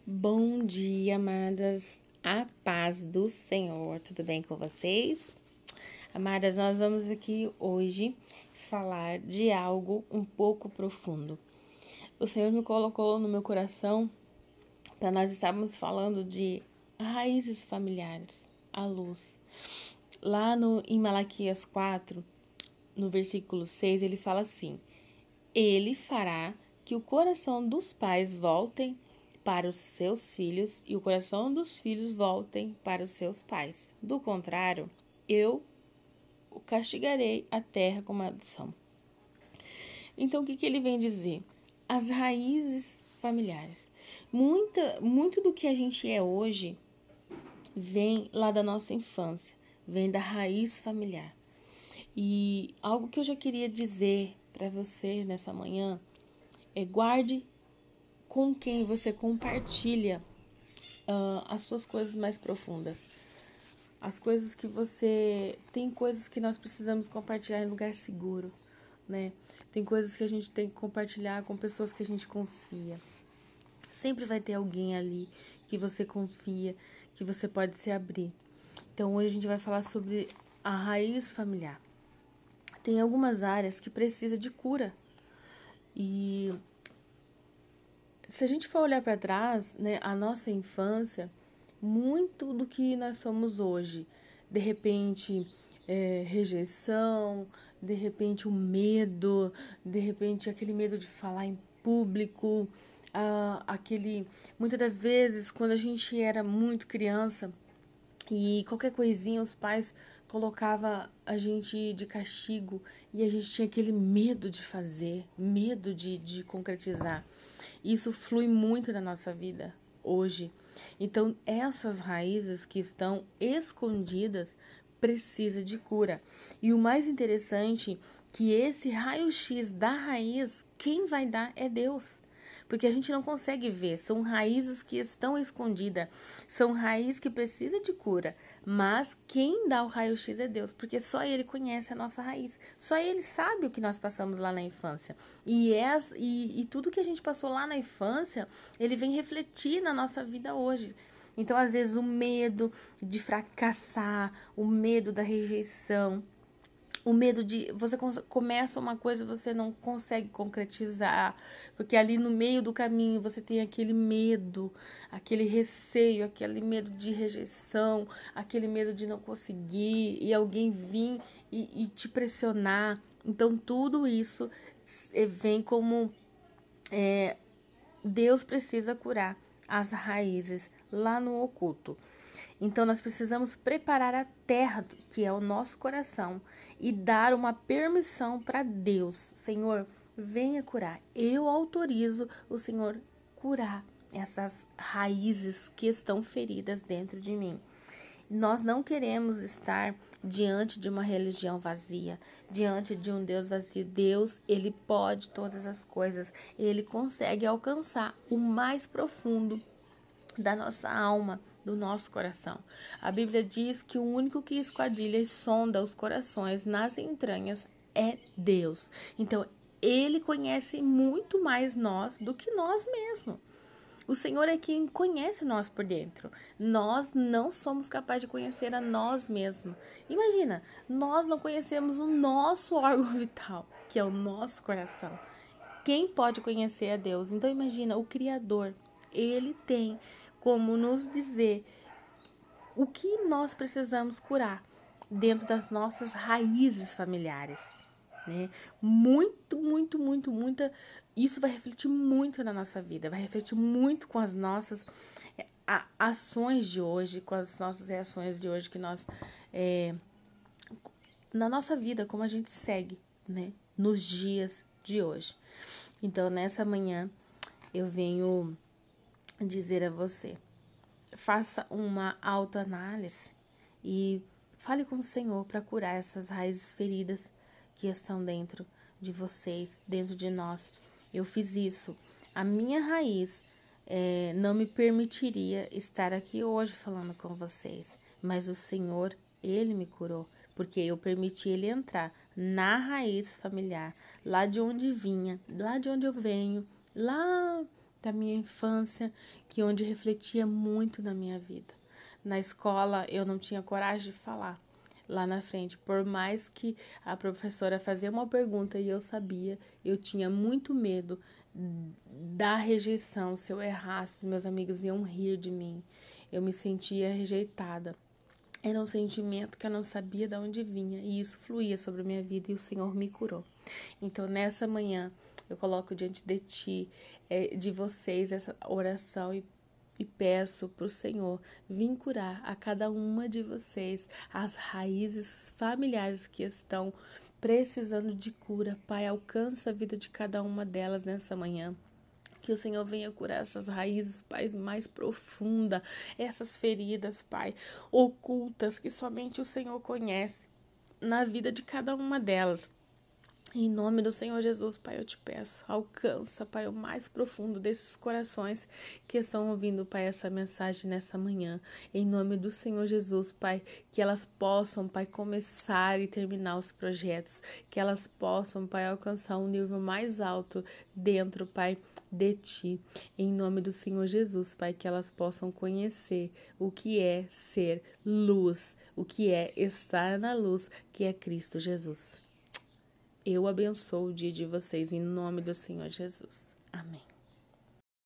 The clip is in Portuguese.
Bom dia, amadas. A paz do Senhor. Tudo bem com vocês? Amadas, nós vamos aqui hoje falar de algo um pouco profundo. O Senhor me colocou no meu coração para nós estarmos falando de raízes familiares, a luz. Lá em Malaquias 4, no versículo 6, ele fala assim: Ele fará que o coração dos pais voltem para os seus filhos e o coração dos filhos voltem para os seus pais. Do contrário, eu o castigarei a terra com maldição. Então, o que ele vem dizer? As raízes familiares. Muito do que a gente é hoje vem lá da nossa infância, vem da raiz familiar. E algo que eu já queria dizer para você nessa manhã é: guarde com quem você compartilha as suas coisas mais profundas. As coisas que você... Tem coisas que nós precisamos compartilhar em lugar seguro, né? Tem coisas que a gente tem que compartilhar com pessoas que a gente confia. Sempre vai ter alguém ali que você confia, que você pode se abrir. Então, hoje a gente vai falar sobre a raiz familiar. Tem algumas áreas que precisam de cura. E se a gente for olhar para trás, né, a nossa infância, muito do que nós somos hoje, de repente rejeição, de repente o medo, de repente aquele medo de falar em público, muitas das vezes quando a gente era muito criança e qualquer coisinha os pais colocavam a gente de castigo e a gente tinha aquele medo de fazer, medo de concretizar. Isso flui muito na nossa vida hoje. Então, essas raízes que estão escondidas precisam de cura. E o mais interessante que esse raio-x da raiz, quem vai dar é Deus. Porque a gente não consegue ver, são raízes que estão escondidas, são raízes que precisam de cura, mas quem dá o raio-x é Deus, porque só Ele conhece a nossa raiz, só Ele sabe o que nós passamos lá na infância, e tudo que a gente passou lá na infância, Ele vem refletir na nossa vida hoje. Então, às vezes, o medo de fracassar, o medo da rejeição, o medo de você começa uma coisa e você não consegue concretizar, porque ali no meio do caminho você tem aquele medo, aquele receio, aquele medo de rejeição, aquele medo de não conseguir e alguém vir e te pressionar. Então tudo isso vem como Deus precisa curar as raízes lá no oculto. Então, nós precisamos preparar a terra, que é o nosso coração, e dar uma permissão para Deus. Senhor, venha curar. Eu autorizo o Senhor curar essas raízes que estão feridas dentro de mim. Nós não queremos estar diante de uma religião vazia, diante de um Deus vazio. Deus, Ele pode todas as coisas. Ele consegue alcançar o mais profundo da nossa alma, do nosso coração. A Bíblia diz que o único que esquadrilha e sonda os corações nas entranhas é Deus. Então, Ele conhece muito mais nós do que nós mesmos. O Senhor é quem conhece nós por dentro. Nós não somos capazes de conhecer a nós mesmos. Imagina, nós não conhecemos o nosso órgão vital, que é o nosso coração. Quem pode conhecer a Deus? Então imagina, o Criador, Ele tem como nos dizer o que nós precisamos curar dentro das nossas raízes familiares, né? Muita. Isso vai refletir muito na nossa vida, vai refletir muito com as nossas ações de hoje, com as nossas reações de hoje que nós na nossa vida, como a gente segue, né? Nos dias de hoje. Então, nessa manhã, eu venho dizer a você: faça uma autoanálise e fale com o Senhor para curar essas raízes feridas que estão dentro de vocês, dentro de nós. Eu fiz isso. A minha raiz não me permitiria estar aqui hoje falando com vocês, mas o Senhor, Ele me curou, porque eu permiti Ele entrar na raiz familiar, lá de onde vinha, lá de onde eu venho, lá da minha infância, que onde refletia muito na minha vida. Na escola eu não tinha coragem de falar lá na frente, por mais que a professora fazia uma pergunta e eu sabia, eu tinha muito medo da rejeição. Se eu errasse, os meus amigos iam rir de mim. Eu me sentia rejeitada. Era um sentimento que eu não sabia de onde vinha e isso fluía sobre a minha vida e o Senhor me curou. Então, nessa manhã, eu coloco diante de ti, de vocês, essa oração e peço para o Senhor vir curar a cada uma de vocês as raízes familiares que estão precisando de cura. Pai, alcança a vida de cada uma delas nessa manhã. Que o Senhor venha curar essas raízes, Pai, mais profundas, essas feridas, Pai, ocultas, que somente o Senhor conhece na vida de cada uma delas. Em nome do Senhor Jesus, Pai, eu te peço, alcança, Pai, o mais profundo desses corações que estão ouvindo, Pai, essa mensagem nessa manhã. Em nome do Senhor Jesus, Pai, que elas possam, Pai, começar e terminar os projetos, que elas possam, Pai, alcançar um nível mais alto dentro, Pai, de Ti. Em nome do Senhor Jesus, Pai, que elas possam conhecer o que é ser luz, o que é estar na luz, que é Cristo Jesus. Eu abençoo o dia de vocês em nome do Senhor Jesus. Amém.